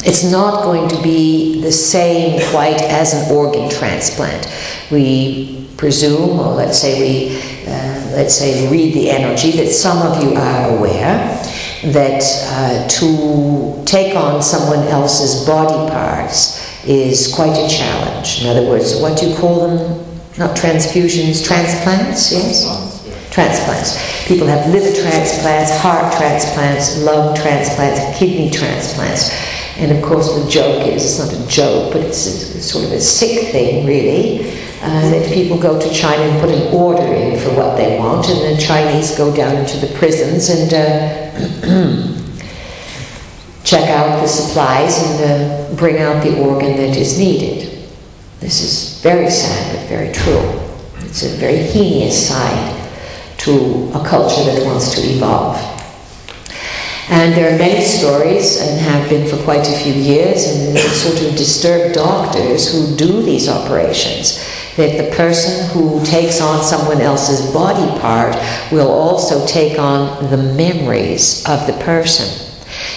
It's not going to be the same quite as an organ transplant. We presume, or let's say we read the energy, that some of you are aware that to take on someone else's body parts is quite a challenge. In other words, what do you call them? Not transfusions, transplants, yes? Transplants. People have liver transplants, heart transplants, lung transplants, kidney transplants. And of course the joke is, it's not a joke, but it's sort of a sick thing really, that people go to China and put an order in for what they want, and the Chinese go down into the prisons and check out the supplies and bring out the organ that is needed. This is very sad but very true. It's a very heinous side to a culture that wants to evolve. And there are many stories, and have been for quite a few years, and sort of disturbed doctors who do these operations, that the person who takes on someone else's body part will also take on the memories of the person.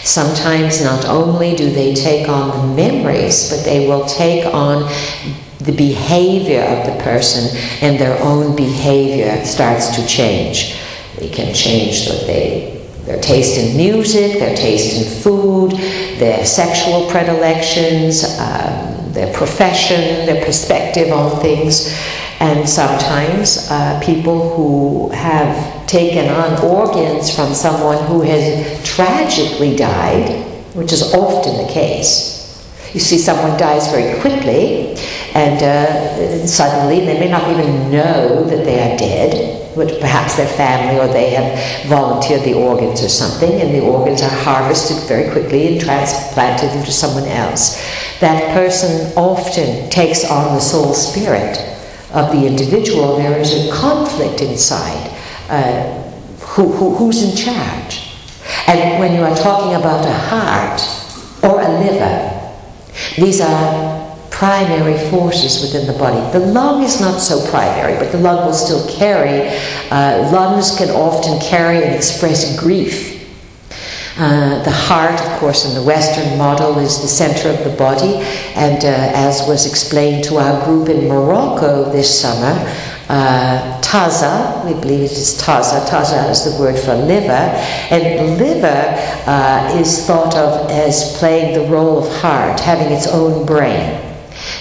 Sometimes not only do they take on the memories, but they will take on the behavior of the person, and their own behavior starts to change. They can change their taste in music, their taste in food, their sexual predilections, their profession, their perspective on things. And sometimes people who have taken on organs from someone who has tragically died, which is often the case. You see, someone dies very quickly, and suddenly they may not even know that they are dead, but perhaps their family or they have volunteered the organs or something, and the organs are harvested very quickly and transplanted into someone else. That person often takes on the soul spirit of the individual. There is a conflict inside. Who's in charge? And when you are talking about a heart or a liver, these are primary forces within the body. The lung is not so primary, but the lung will still carry. Lungs can often carry and express grief. The heart, of course, in the Western model is the center of the body, and as was explained to our group in Morocco this summer, Taza, we believe it is Taza. Taza is the word for liver, and liver is thought of as playing the role of heart, having its own brain,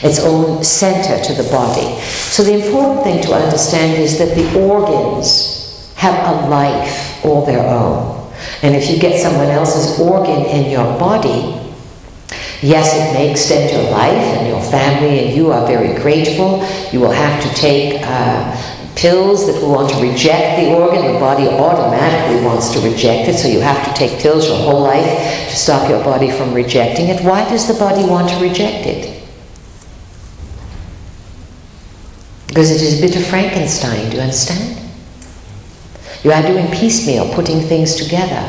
its own center to the body. So the important thing to understand is that the organs have a life all their own. And if you get someone else's organ in your body, yes, it may extend your life, and your family and you are very grateful. You will have to take pills that will want to reject the organ. The body automatically wants to reject it, so you have to take pills your whole life to stop your body from rejecting it. Why does the body want to reject it? Because it is a bit of Frankenstein, do you understand? You are doing piecemeal, putting things together.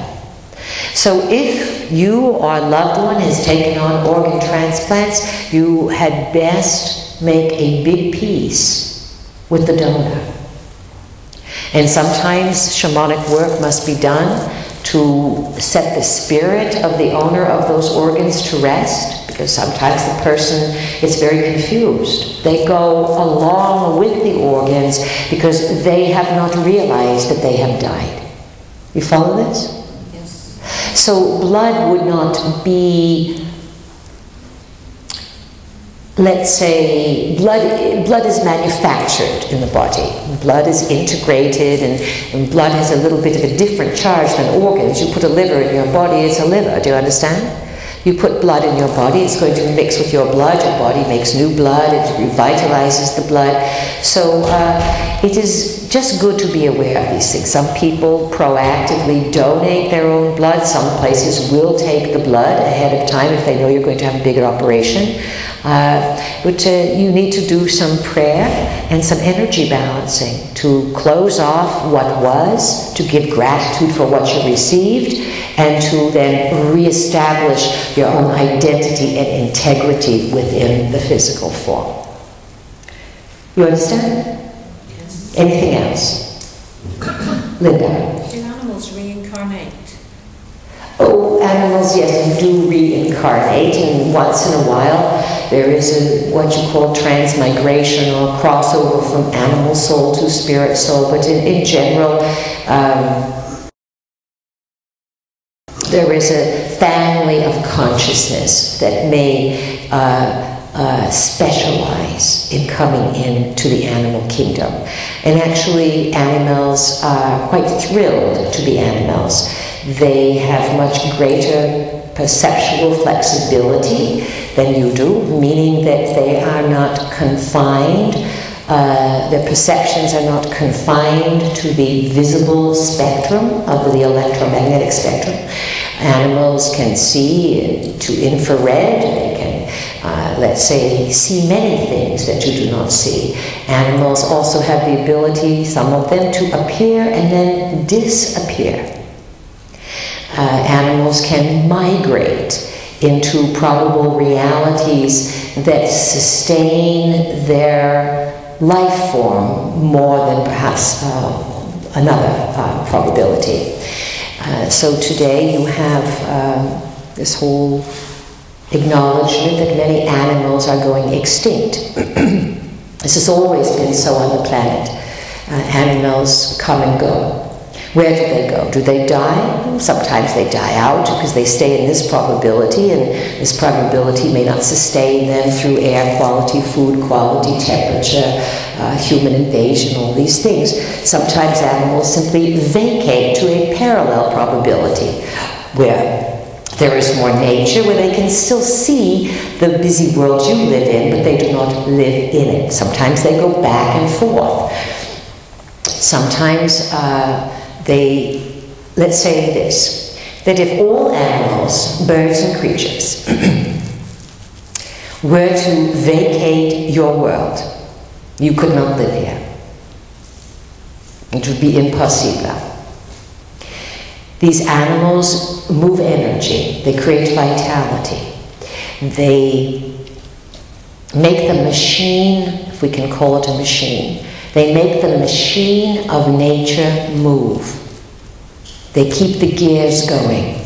So if you or a loved one has taken on organ transplants, you had best make a big peace with the donor. And sometimes shamanic work must be done to set the spirit of the owner of those organs to rest, because sometimes the person is very confused. They go along with the organs because they have not realized that they have died. You follow this? Yes. So blood would not be, let's say, blood is manufactured in the body. Blood is integrated, and blood has a little bit of a different charge than organs. You put a liver in your body, it's a liver. Do you understand? You put blood in your body, it's going to mix with your blood. Your body makes new blood, it revitalizes the blood. So it is just good to be aware of these things. Some people proactively donate their own blood. Some places will take the blood ahead of time if they know you're going to have a bigger operation. But you need to do some prayer and some energy balancing to close off what was, to give gratitude for what you received, and to then reestablish your own identity and integrity within the physical form. You understand? Yes. Anything else? Linda? Can animals reincarnate? Oh, animals, yes, do reincarnate, and once in a while there is what you call transmigration or crossover from animal soul to spirit soul, but in general, there is a family of consciousness that may specialize in coming into the animal kingdom. And actually, animals are quite thrilled to be animals. They have much greater perceptual flexibility than you do, meaning that they are not confined, their perceptions are not confined to the visible spectrum of the electromagnetic spectrum. Animals can see to infrared, they can, let's say, see many things that you do not see. Animals also have the ability, some of them, to appear and then disappear. Animals can migrate into probable realities that sustain their life form more than perhaps another probability. So today you have this whole acknowledgement that many animals are going extinct. This has always been so on the planet. Animals come and go. Where do they go? Do they die? Sometimes they die out because they stay in this probability, and this probability may not sustain them through air quality, food quality, temperature, human invasion, all these things. Sometimes animals simply vacate to a parallel probability where there is more nature, where they can still see the busy world you live in, but they do not live in it. Sometimes they go back and forth. Sometimes let's say this, that if all animals, birds and creatures, were to vacate your world, you could not live here. It would be impossible. These animals move energy, they create vitality, they make the machine, if we can call it a machine, they make the machine of nature move. They keep the gears going.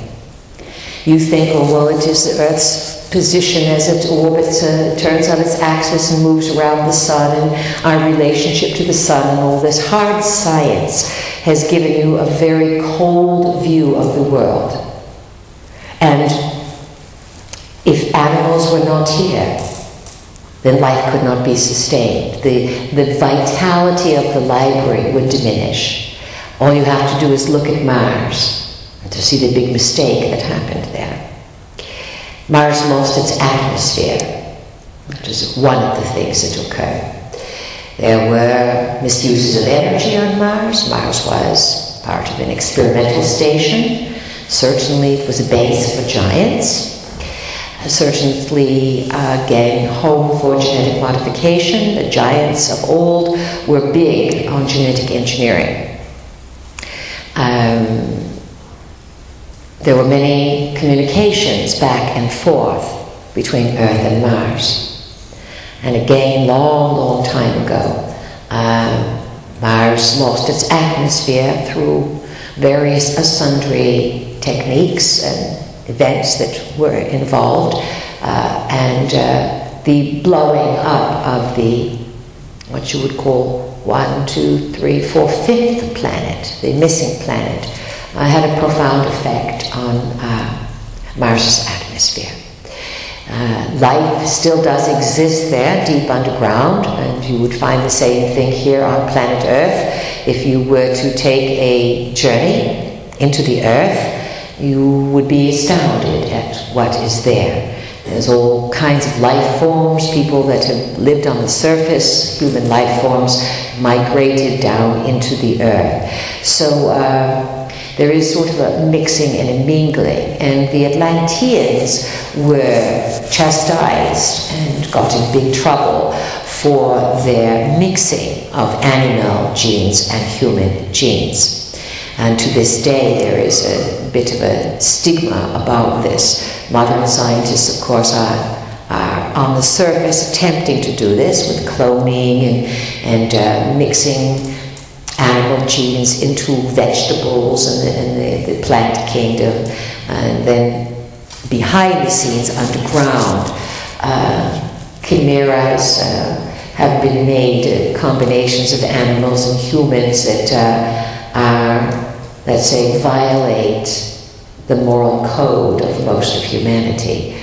You think, oh, well, it is the Earth's position as it orbits, turns on its axis and moves around the sun, and our relationship to the sun, and all this. Hard science has given you a very cold view of the world. And if animals were not here, then life could not be sustained. The vitality of the library would diminish. All you have to do is look at Mars to see the big mistake that happened there. Mars lost its atmosphere, which is one of the things that occurred. There were misuses of energy on Mars. Mars was part of an experimental station. Certainly it was a base for giants. Certainly, again, home for genetic modification. The giants of old were big on genetic engineering. There were many communications back and forth between Earth and Mars. And again, long, long time ago, Mars lost its atmosphere through various sundry techniques and events that were involved, and the blowing up of the, what you would call 1, 2, 3, 4, 5th planet, the missing planet, had a profound effect on Mars's atmosphere. Life still does exist there, deep underground, and you would find the same thing here on planet Earth. If you were to take a journey into the Earth, you would be astounded at what is there. There's all kinds of life forms, people that have lived on the surface, human life forms migrated down into the Earth. So there is sort of a mixing and a mingling, and the Atlanteans were chastised and got in big trouble for their mixing of animal genes and human genes. And to this day, there is a bit of a stigma about this. Modern scientists, of course, are on the surface attempting to do this with cloning and mixing animal genes into vegetables and the plant kingdom. And then behind the scenes, underground, chimeras have been made, combinations of animals and humans that are, let's say, violate the moral code of most of humanity.